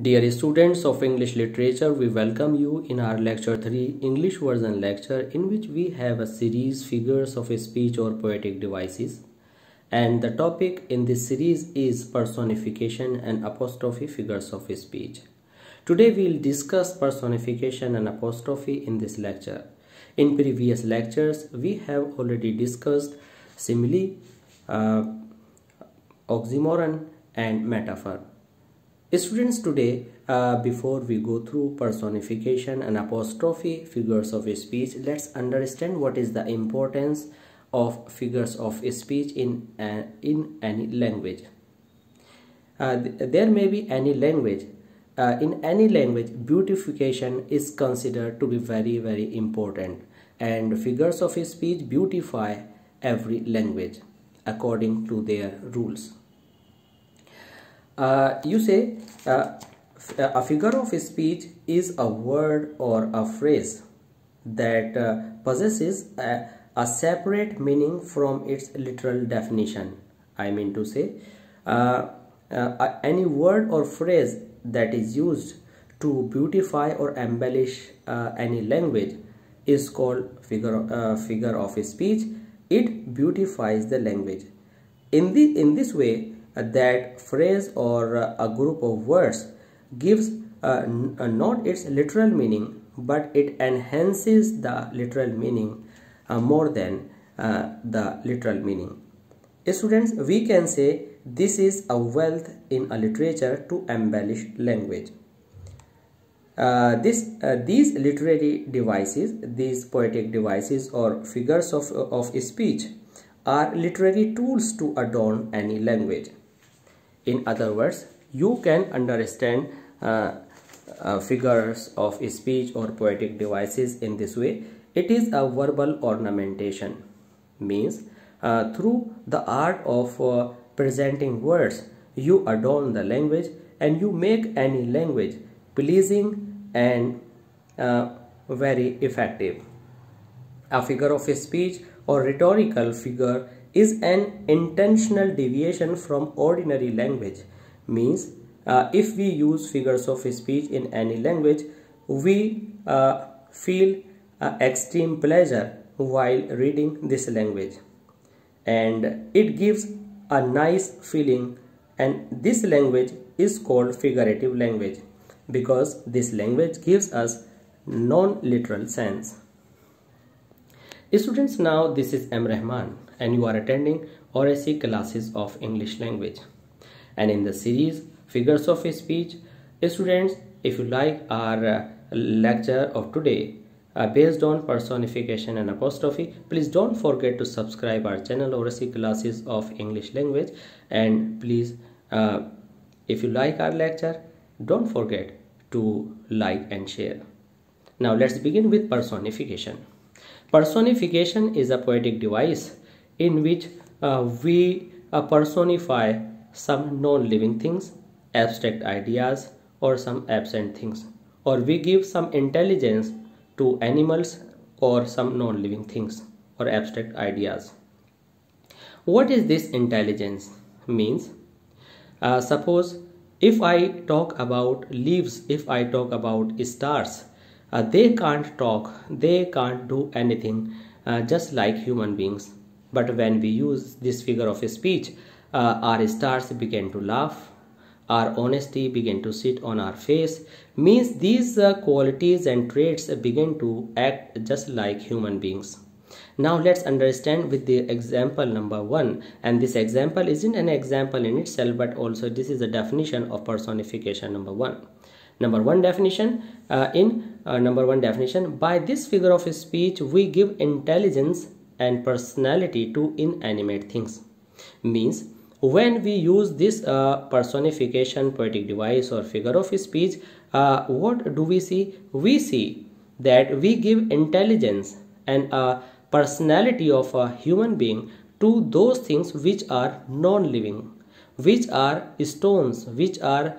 Dear students of English literature, we welcome you in our lecture 3 English version lecture, in which we have a series figures of speech or poetic devices, and the topic in this series is personification and apostrophe figures of speech. Today we will discuss personification and apostrophe in this lecture. In previous lectures we have already discussed simile, oxymoron and metaphor. Students, today before we go through personification and apostrophe figures of speech, let's understand what is the importance of figures of speech in any language. There may be any language. In any language, beautification is considered to be very important, and figures of speech beautify every language according to their rules. You say a figure of speech is a word or a phrase that possesses a separate meaning from its literal definition. I mean to say, any word or phrase that is used to beautify or embellish any language is called figure of speech. It beautifies the language. In this way, that phrase or a group of words gives not its literal meaning, but it enhances the literal meaning more than the literal meaning. Students, we can say this is a wealth in a literature to embellish language. These literary devices, these poetic devices or figures of speech are literary tools to adorn any language. In other words, you can understand figures of speech or poetic devices in this way. It is a verbal ornamentation, means through the art of presenting words, you adorn the language and you make any language pleasing and very effective. A figure of speech or rhetorical figure is an intentional deviation from ordinary language. Means if we use figures of speech in any language, we feel extreme pleasure while reading this language, and it gives a nice feeling, and this language is called figurative language because this language gives us non-literal sense. Students, now this is M. Rahman and you are attending Oracy classes of English language, and in the series figures of speech. Students, if you like our lecture of today based on personification and apostrophe, please don't forget to subscribe our channel Oracy classes of English language, and please if you like our lecture, don't forget to like and share. Now let's begin with personification. Personification is a poetic device in which we personify some non-living things, abstract ideas, or some absent things, or we give some intelligence to animals or some non-living things or abstract ideas. What is this intelligence? Means suppose if I talk about leaves, if I talk about stars, they can't talk, they can't do anything just like human beings. But when we use this figure of speech, our stars begin to laugh, our honesty begin to sit on our face. Means these qualities and traits begin to act just like human beings. Now let's understand with the example number 1, and this example isn't an example in itself, but also this is a definition of personification number 1. Number one definition, by this figure of speech we give intelligence and personality to inanimate things. Means when we use this personification poetic device or figure of speech, what do we see? We see that we give intelligence and personality of a human being to those things which are non-living, which are stones, which are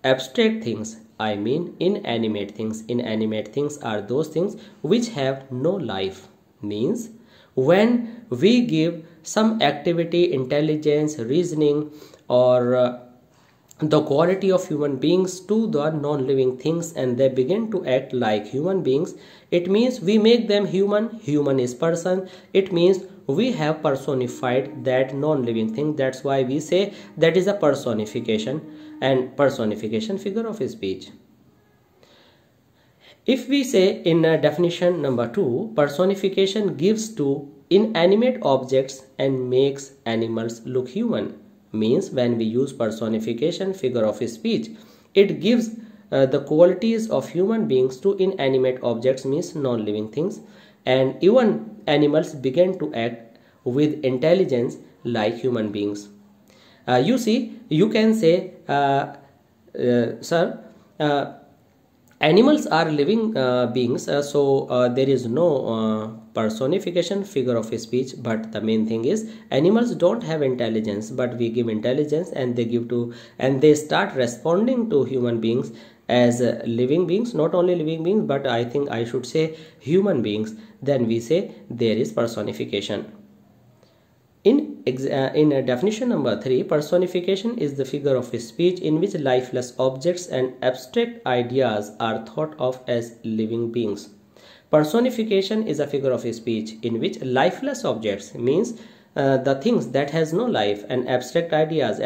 abstract things. I mean inanimate things. Inanimate things are those things which have no life. Means when we give some activity, intelligence, reasoning, or the quality of human beings to the non-living things and they begin to act like human beings. It means we make them human. Human is person. It means we have personified that non-living thing. That's why we say that is a personification, and personification figure of speech. If we say in definition number 2, personification gives to inanimate objects and makes animals look human. Means when we use personification figure of speech, it gives the qualities of human beings to inanimate objects, means non-living things, and even animals begin to act with intelligence like human beings. You see, you can say, sir, animals are living beings, so there is no personification figure of speech, but the main thing is animals don't have intelligence, but we give intelligence and they give to, and they start responding to human beings as living beings, not only living beings, but I think I should say human beings. Then we say there is personification. In definition number 3, personification is the figure of speech in which lifeless objects and abstract ideas are thought of as living beings. Personification is a figure of speech in which lifeless objects, means the things that has no life, and abstract ideas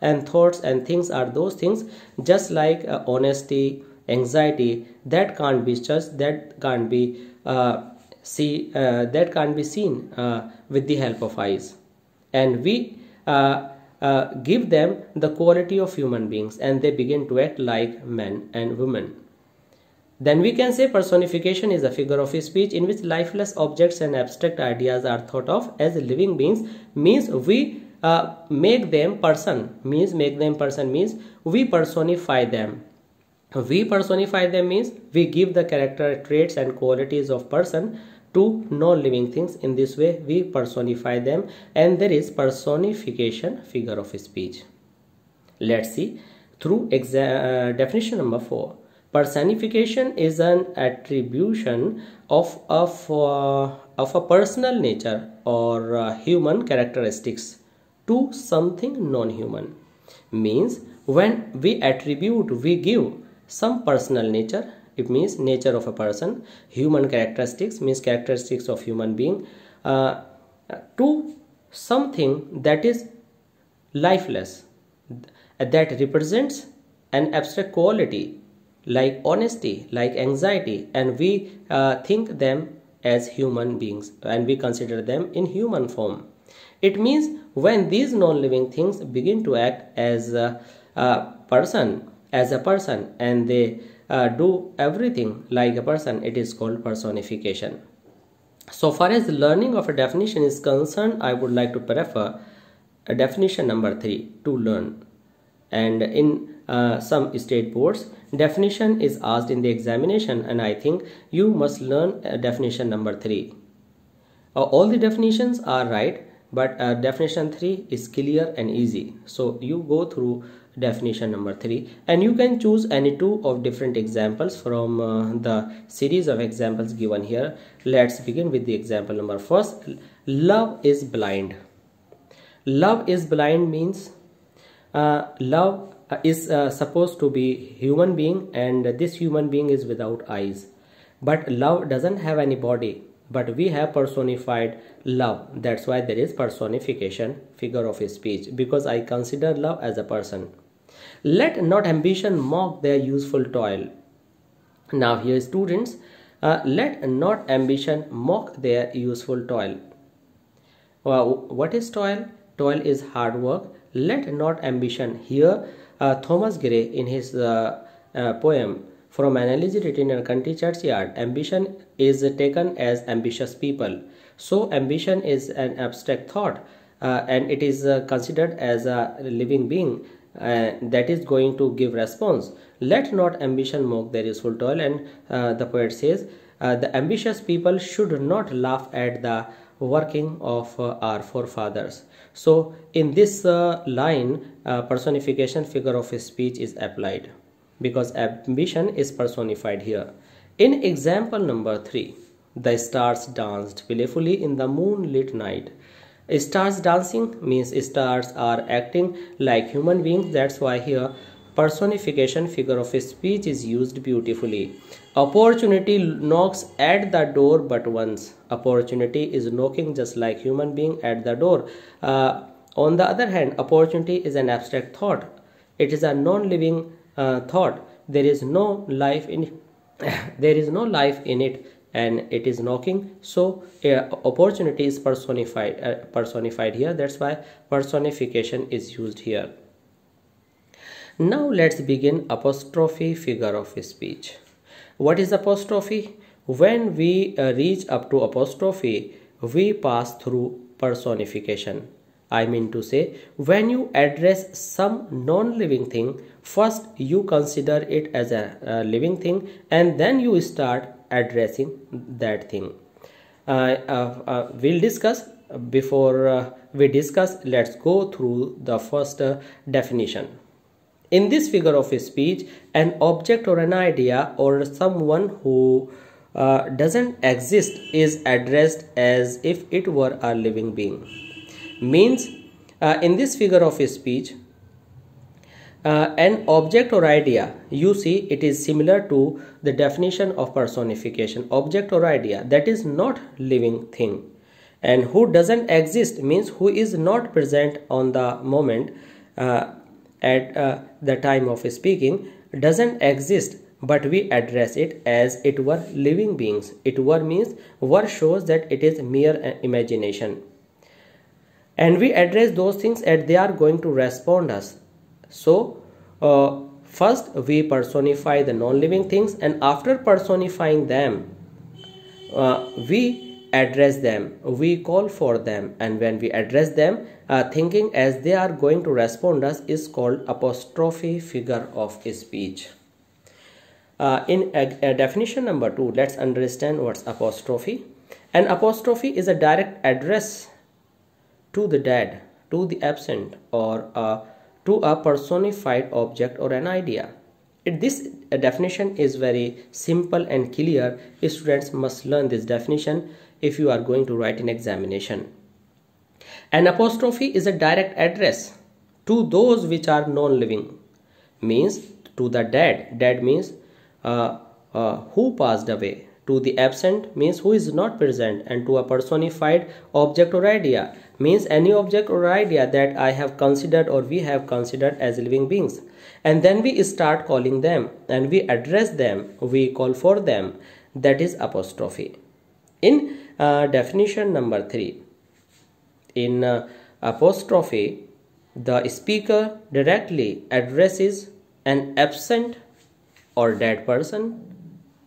and thoughts and things are those things just like honesty, anxiety, that can't be judged, that can't be that can't be seen with the help of eyes, and we give them the quality of human beings and they begin to act like men and women. Then we can say personification is a figure of speech in which lifeless objects and abstract ideas are thought of as living beings, means we make them person, means we personify them. We personify them means we give the character traits and qualities of person to non-living things. In this way we personify them, and there is personification figure of speech. Let's see through definition number 4. Personification is an attribution of a personal nature or human characteristics to something non-human. Means when we attribute, we give some personal nature, it means nature of a person, human characteristics means characteristics of human being, to something that is lifeless, that represents an abstract quality like honesty, like anxiety, and we think them as human beings and we consider them in human form. It means when these non-living things begin to act as a person, and they do everything like a person, it is called personification. So far as learning of a definition is concerned, I would like to prefer a definition number 3 to learn. And in some state boards, definition is asked in the examination, and I think you must learn definition number 3. All the definitions are right, but definition 3 is clear and easy. So you go through definition number 3 and you can choose any 2 of different examples from the series of examples given here. Let's begin with the example number 1. Love is blind. Love is blind means love is supposed to be human being, and this human being is without eyes, but love doesn't have any body, but we have personified love. That's why there is personification figure of speech, because I consider love as a person. Let not ambition mock their useful toil. Now here students, let not ambition mock their useful toil. What is toil? Toil is hard work. Let not ambition. Here Thomas Gray in his poem From Analogy written in Country Churchyard, ambition is taken as ambitious people. So ambition is an abstract thought and it is considered as a living being that is going to give response. Let not ambition mock their useful toil, and the poet says the ambitious people should not laugh at the working of our forefathers. So in this line, personification figure of speech is applied because ambition is personified here. In example number 3, the stars danced playfully in the moonlit night. Stars dancing means stars are acting like human beings. That's why here personification figure of speech is used beautifully. Opportunity knocks at the door but once. Opportunity is knocking just like human being at the door. On the other hand, opportunity is an abstract thought. It is a non-living thought. There is no life in there is no life in it, and it is knocking. So opportunity is personified here. That's why personification is used here. Now let's begin apostrophe figure of speech. What is apostrophe? When we reach up to apostrophe, we pass through personification. I mean to say, when you address some non-living thing, first you consider it as a living thing, and then you start addressing that thing. We'll discuss. Before we discuss, let's go through the first definition. In this figure of speech, an object or an idea or someone who doesn't exist is addressed as if it were a living being. Means in this figure of speech, an object or idea, you see, it is similar to the definition of personification. Object or idea that is not living thing, and who doesn't exist means who is not present on the moment at the time of speaking, doesn't exist, but we address it as it were living beings. It were means were shows that it is mere imagination, and we address those things as they are going to respond us. So first we personify the non-living things, and after personifying them we address them, we call for them, and when we address them, thinking as they are going to respond us is called apostrophe figure of speech. In definition number 2, let's understand what's apostrophe. An apostrophe is a direct address to the dead, to the absent, or to a personified object or an idea. This definition is very simple and clear. Students must learn this definition if you are going to write an examination. An apostrophe is a direct address to those which are non-living, means to the dead. Dead means who passed away. To the absent means who is not present, and to a personified object or idea means any object or idea that I have considered or we have considered as living beings. And then we start calling them and we address them, we call for them. That is apostrophe. In definition number 3, in apostrophe, the speaker directly addresses an absent or dead person,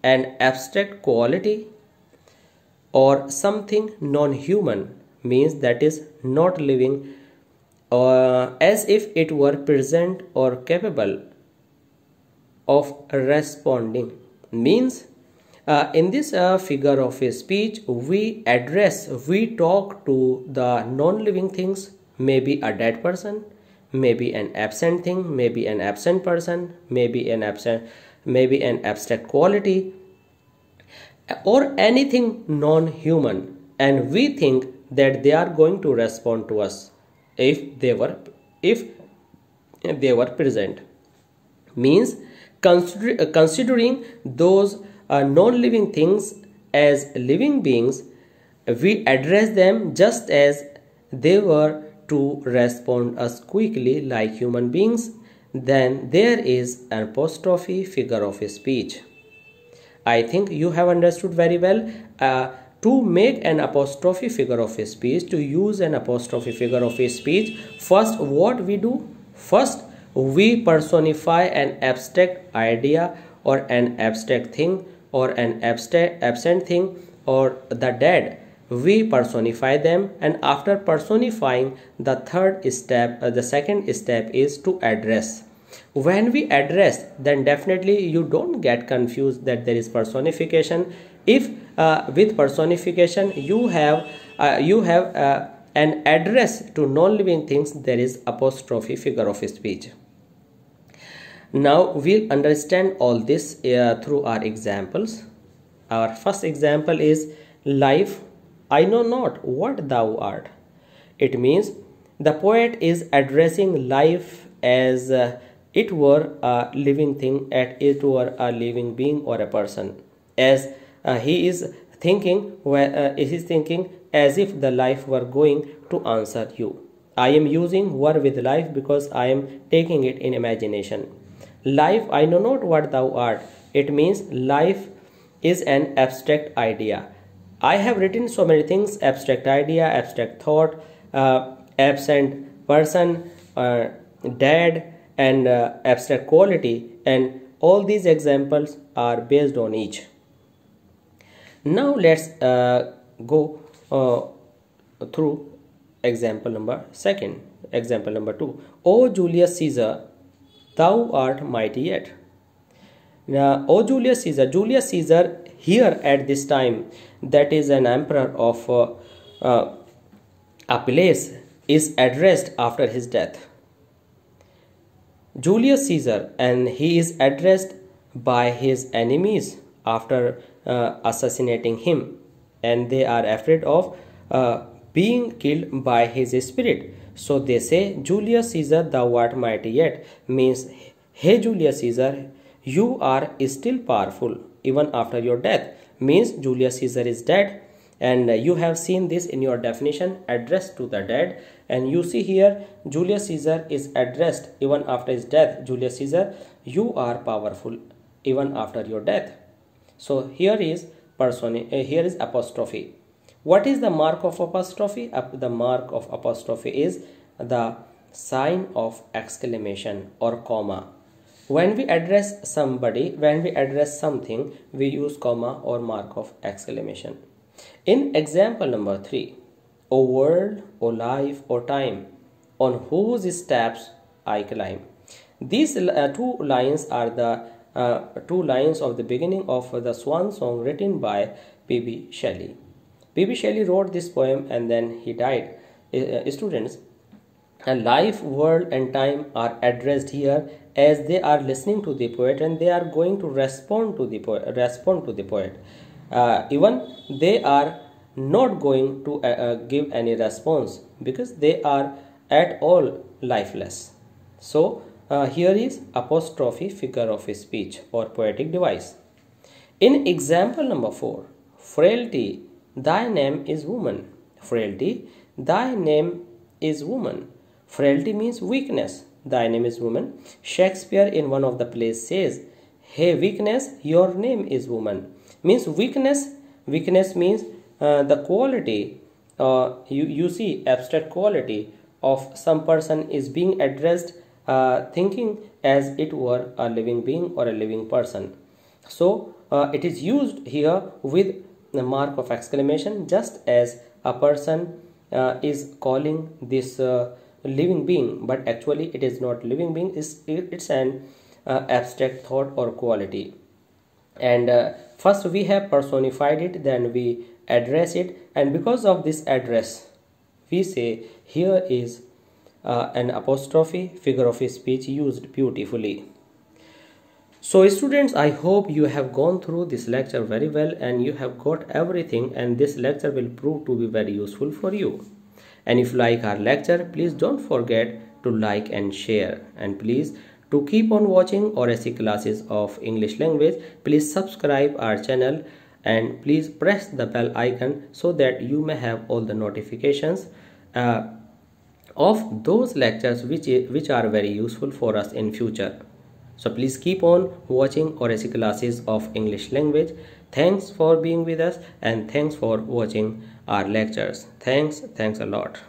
an abstract quality, or something non-human, means that is not living, as if it were present or capable of responding. Means in this figure of a speech, we talk to the non-living things, maybe a dead person, maybe an absent thing, maybe an absent person, maybe an abstract quality, or anything non-human, and we think that they are going to respond to us if they were present. Means considering those non-living things as living beings, we address them just as they were to respond us quickly like human beings. Then there is an apostrophe figure of speech. I think you have understood very well. To make an apostrophe figure of speech, to use an apostrophe figure of speech, first what we do? First we personify an abstract idea or an abstract thing or an absent thing or the dead. We personify them, and after personifying, the second step is to address. When we address, then definitely you don't get confused that there is personification. If with personification you have an address to non-living things, there is apostrophe figure of speech. Now we'll understand all this through our examples. Our first example is life. I know not what thou art. It means the poet is addressing life as it were a living thing, as it were a living being or a person, as he is thinking as if the life were going to answer you. I am using were with life because I am taking it in imagination. Life, I know not what thou art. It means life is an abstract idea. I have written so many things: abstract idea, abstract thought, absent person, dead, and abstract quality, and all these examples are based on each. Now let's go through example number two. O Julius Caesar, thou art mighty yet. Now, O Julius Caesar here at this time, that is an emperor of a place, is addressed after his death. Julius Caesar, and he is addressed by his enemies after assassinating him, and they are afraid of being killed by his spirit. So they say, Julius Caesar, thou art mighty yet, means, hey Julius Caesar, you are still powerful even after your death. Means Julius Caesar is dead, and you have seen this in your definition, addressed to the dead. And you see here, Julius Caesar is addressed even after his death. Julius Caesar, you are powerful even after your death. So here is apostrophe. What is the mark of apostrophe? The mark of apostrophe is the sign of exclamation or comma. When we address somebody, when we address something, we use comma or mark of exclamation. In example number 3, O world, O life, O time, on whose steps I climb. These two lines are the two lines of the beginning of the swan song written by P.B. Shelley. P.B. Shelley wrote this poem and then he died. Students, life, world and time are addressed here as they are listening to the poet, and they are going to respond to the poet. Even they are not going to give any response because they are at all lifeless. So here is apostrophe, figure of speech or poetic device. In example number 4, frailty, thy name is woman. Frailty, thy name is woman. Frailty means weakness. Thy name is woman. Shakespeare in one of the plays says, hey weakness, your name is woman. Means weakness. Weakness means the quality, you see abstract quality of some person is being addressed, thinking as it were a living being or a living person. So it is used here with the mark of exclamation, just as a person is calling this living being, but actually it is not living being, it's an abstract thought or quality. And first we have personified it, then we address it, and because of this address we say here is an apostrophe, figure of speech used beautifully. So students, I hope you have gone through this lecture very well and you have got everything, and this lecture will prove to be very useful for you. And if you like our lecture, please don't forget to like and share, and please to keep on watching RSC classes of English language, please subscribe our channel and please press the bell icon so that you may have all the notifications of those lectures which are very useful for us in future. So please keep on watching RSC classes of English language. Thanks for being with us and thanks for watching our lectures. Thanks a lot.